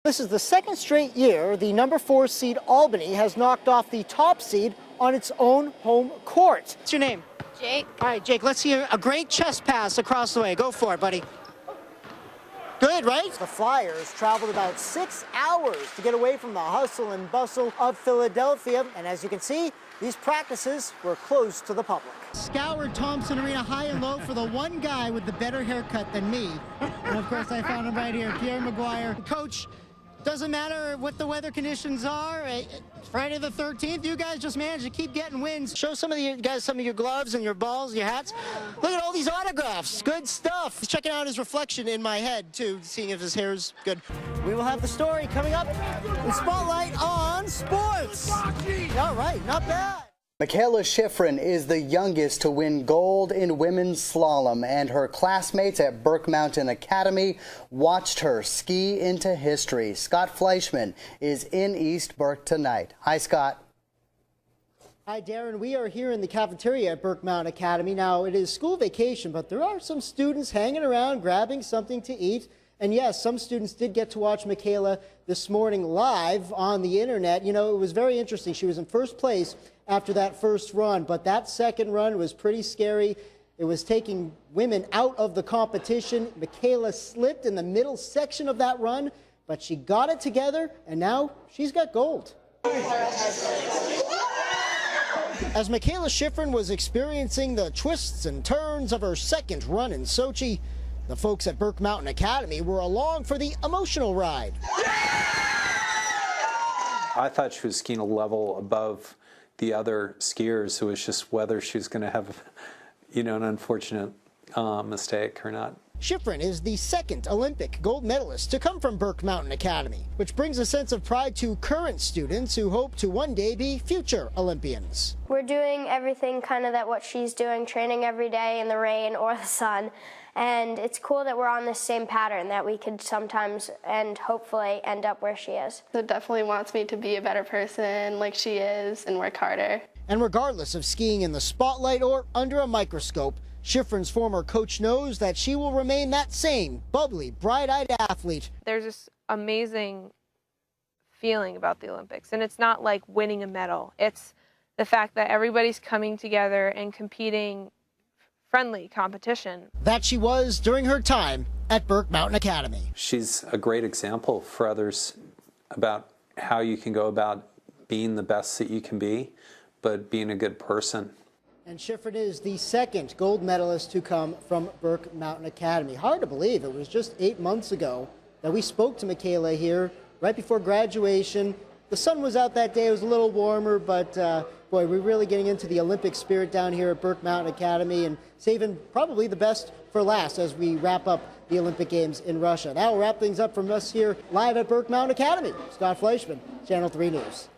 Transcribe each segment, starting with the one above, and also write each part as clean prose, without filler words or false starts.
This is the second straight year the number 4 seed Albany has knocked off the top seed on its own home court. What's your name? Jake. All right, Jake, let's hear a great chest pass across the way. Go for it, buddy. Good, right? The Flyers traveled about 6 hours to get away from the hustle and bustle of Philadelphia. And as you can see, these practices were closed to the public. Scoured Thompson Arena high and low for the one guy with the better haircut than me. And of course, I found him right here, Pierre Maguire. Coach, doesn't matter what the weather conditions are. Friday the 13th, you guys just managed to keep getting wins. Show some of you guys some of your gloves and your balls, your hats. Look at all these autographs. Good stuff. He's checking out his reflection in my head, too, seeing if his hair's good. We will have the story coming up in Spotlight on Sports. All right, not bad. Michaela Schifrin is the youngest to win gold in women's slalom, and her classmates at Burke Mountain Academy watched her ski into history. Scott Fleishman is in East Burke tonight. Hi, Scott. Hi, Darren. We are here in the cafeteria at Burke Mountain Academy. Now, it is school vacation, but there are some students hanging around grabbing something to eat. And yes, some students did get to watch Michaela this morning live on the internet. You know, it was very interesting. She was in first place after that first run, but that second run was pretty scary. It was taking women out of the competition. Michaela slipped in the middle section of that run, but she got it together, and now she's got gold. As Michaela Schifrin was experiencing the twists and turns of her second run in Sochi, the folks at Burke Mountain Academy were along for the emotional ride. I thought she was skiing a level above the other skiers. It was just whether she was going to have, an unfortunate mistake or not. Schifrin is the second Olympic gold medalist to come from Burke Mountain Academy, which brings a sense of pride to current students who hope to one day be future Olympians. We're doing everything kind of that what she's doing, training every day in the rain or the sun. And it's cool that we're on the same pattern, that we could sometimes and hopefully end up where she is. It definitely wants me to be a better person like she is and work harder. And regardless of skiing in the spotlight or under a microscope, Schifrin's former coach knows that she will remain that same bubbly, bright-eyed athlete. There's this amazing feeling about the Olympics, and it's not like winning a medal. It's the fact that everybody's coming together and competing friendly competition. That she was during her time at Burke Mountain Academy. She's a great example for others about how you can go about being the best that you can be, but being a good person. And Schifrin is the second gold medalist to come from Burke Mountain Academy. Hard to believe it was just 8 months ago that we spoke to Michaela here right before graduation. The sun was out that day. It was a little warmer, but boy, we're really getting into the Olympic spirit down here at Burke Mountain Academy and saving probably the best for last as we wrap up the Olympic Games in Russia. That'll wrap things up from us here live at Burke Mountain Academy. Scott Fleishman, Channel 3 News.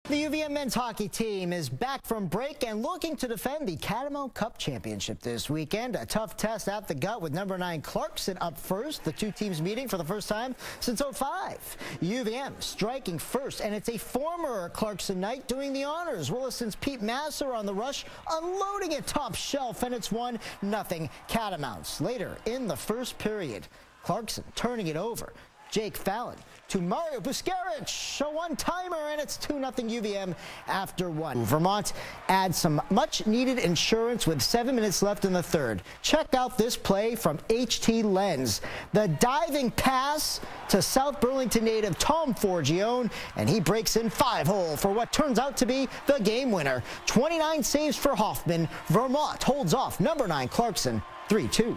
The UVM men's hockey team is back from break and looking to defend the Catamount Cup Championship this weekend. A tough test at the gut with number 9 Clarkson up first. The two teams meeting for the first time since '05. UVM striking first, and it's a former Clarkson night doing the honors. Williston's Pete Masser on the rush, unloading it top shelf, and it's 1-0 Catamounts. Later in the first period, Clarkson turning it over. Jake Fallon to Mario Buscarich, a one-timer, and it's 2-0 UVM after 1. Vermont adds some much-needed insurance with 7 minutes left in the third. Check out this play from HT Lens. The diving pass to South Burlington native Tom Forgione, and he breaks in 5-hole for what turns out to be the game winner. 29 saves for Hoffman. Vermont holds off number 9 Clarkson 3-2.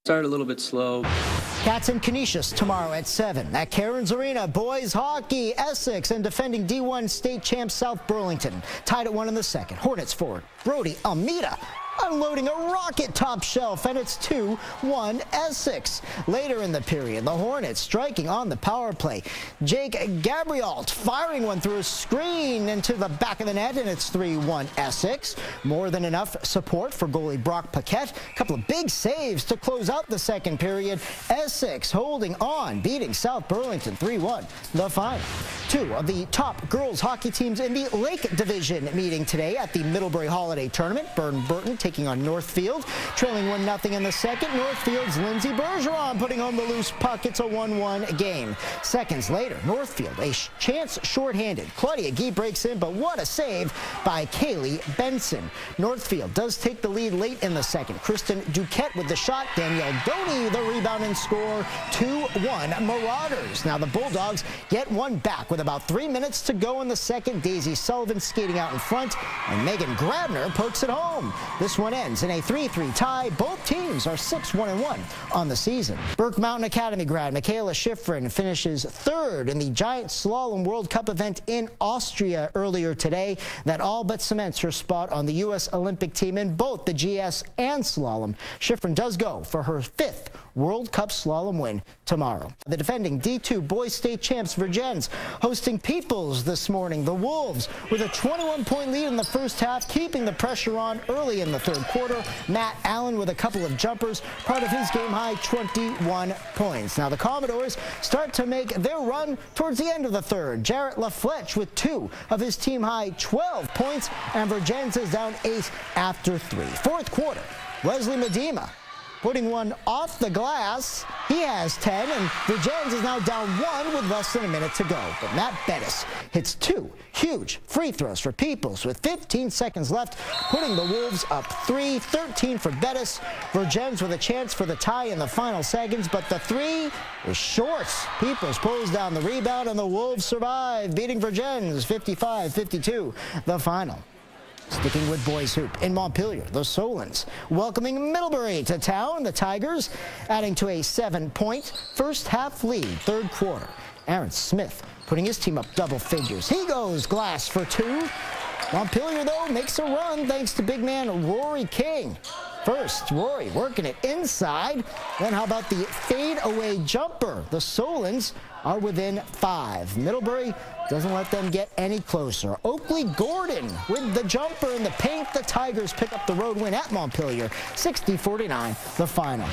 Started a little bit slow. Cats and Canisius tomorrow at 7. At Cairns Arena, boys hockey, Essex, and defending D1 state champ South Burlington. Tied at 1 in the second. Hornets forward Brody Almeida unloading a rocket top shelf, and it's 2-1 Essex. Later in the period, the Hornets striking on the power play. Jake Gabrielt firing one through a screen into the back of the net, and it's 3-1 Essex. More than enough support for goalie Brock Paquette. A couple of big saves to close out the second period. Essex holding on, beating South Burlington 3-1, the final. Two of the top girls hockey teams in the Lake Division meeting today at the Middlebury Holiday Tournament. Burton taking on Northfield. Trailing 1-0 in the second, Northfield's Lindsey Bergeron putting home the loose puck. It's a 1-1 game. Seconds later, Northfield, a chance shorthanded. Claudia Gee breaks in, but what a save by Kaylee Benson. Northfield does take the lead late in the second. Kristen Duquette with the shot. Danielle Doney the rebound and score. 2-1 Marauders. Now the Bulldogs get one back with about 3 minutes to go in the second. Daisy Sullivan skating out in front, and Megan Grabner pokes it home. This one ends in a 3-3 tie. Both teams are 6-1-1 on the season. Burke Mountain Academy grad Michaela Schifrin finishes third in the Giant Slalom World Cup event in Austria earlier today. That all but cements her spot on the U.S. Olympic team in both the GS and slalom. Schifrin does go for her 5th World Cup slalom win tomorrow. The defending D2 boys state champs Virgins hosting Peoples this morning. The Wolves with a 21-point lead in the first half, keeping the pressure on early in the third quarter. Matt Allen with a couple of jumpers, part of his game-high 21 points. Now the Commodores start to make their run towards the end of the third. Jarrett LaFletch with 2 of his team-high 12 points, and Virgins is down 8 after 3. Fourth quarter, Wesley Medema putting one off the glass. He has 10, and Virgins is now down 1 with less than a minute to go. But Matt Bettis hits 2 huge free throws for Peoples with 15 seconds left, putting the Wolves up 3, 13 for Bettis. Virgins with a chance for the tie in the final seconds, but the 3 is short. Peoples pulls down the rebound, and the Wolves survive, beating Virgins 55-52, the final. Sticking with boys hoop in Montpelier, the Solons welcoming Middlebury to town. The Tigers adding to a 7-point first half lead, third quarter. Aaron Smith putting his team up double figures. He goes glass for 2. Montpelier, though, makes a run thanks to big man Rory King. First, Rory working it inside. Then how about the fade-away jumper? The Solons are within 5. Middlebury doesn't let them get any closer. Oakley Gordon with the jumper in the paint. The Tigers pick up the road win at Montpelier, 60-49, the final.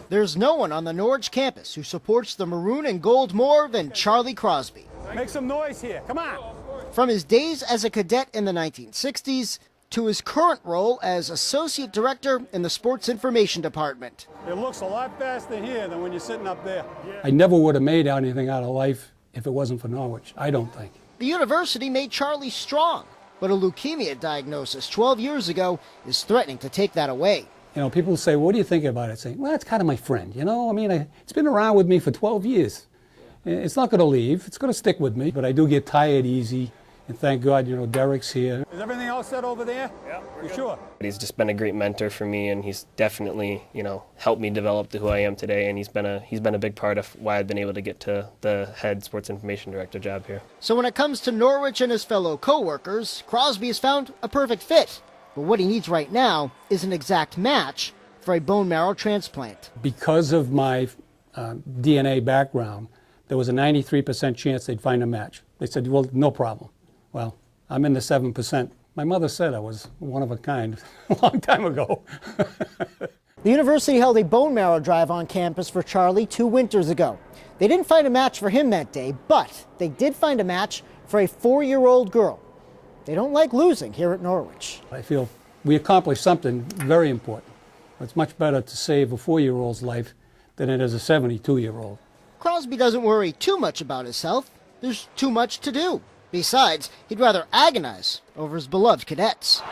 There's no one on the Norwich campus who supports the maroon and gold more than Charlie Crosby. Make some noise here, come on. From his days as a cadet in the 1960s to his current role as Associate Director in the Sports Information Department. It looks a lot faster here than when you're sitting up there. I never would have made anything out of life if it wasn't for Norwich, I don't think. The university made Charlie strong, but a leukemia diagnosis 12 years ago is threatening to take that away. You know, people say, what do you think about it? I say, well, it's kind of my friend, you know? I mean, it's been around with me for 12 years. It's not going to leave. It's going to stick with me, but I do get tired easy. And thank God, you know, Derek's here. Is everything all set over there? Yeah. You sure? He's just been a great mentor for me, and he's definitely, you know, helped me develop to who I am today. And he's been a big part of why I've been able to get to the head sports information director job here. So when it comes to Norwich and his fellow co-workers, Crosby has found a perfect fit. But what he needs right now is an exact match for a bone marrow transplant. Because of my DNA background, there was a 93% chance they'd find a match. They said, well, no problem. Well, I'm in the 7%. My mother said I was one of a kind a long time ago. The university held a bone marrow drive on campus for Charlie 2 winters ago. They didn't find a match for him that day, but they did find a match for a 4-year-old girl. They don't like losing here at Norwich. I feel we accomplished something very important. It's much better to save a 4-year-old's life than it is a 72-year-old. Crosby doesn't worry too much about his health. There's too much to do. Besides, he'd rather agonize over his beloved cadets.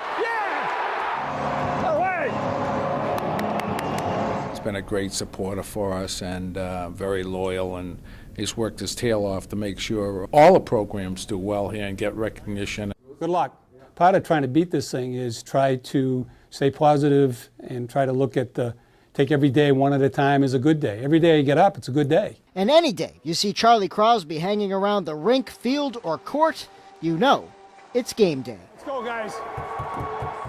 He's been a great supporter for us and very loyal, and he's worked his tail off to make sure all the programs do well here and get recognition. Good luck. Part of trying to beat this thing is try to stay positive and try to look at take every day one at a time is a good day. Every day you get up, it's a good day. And any day you see Charlie Crosby hanging around the rink, field, or court, you know it's game day. Let's go, guys.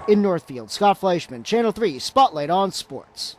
In Northfield, Scott Fleishman, Channel 3 Spotlight on Sports.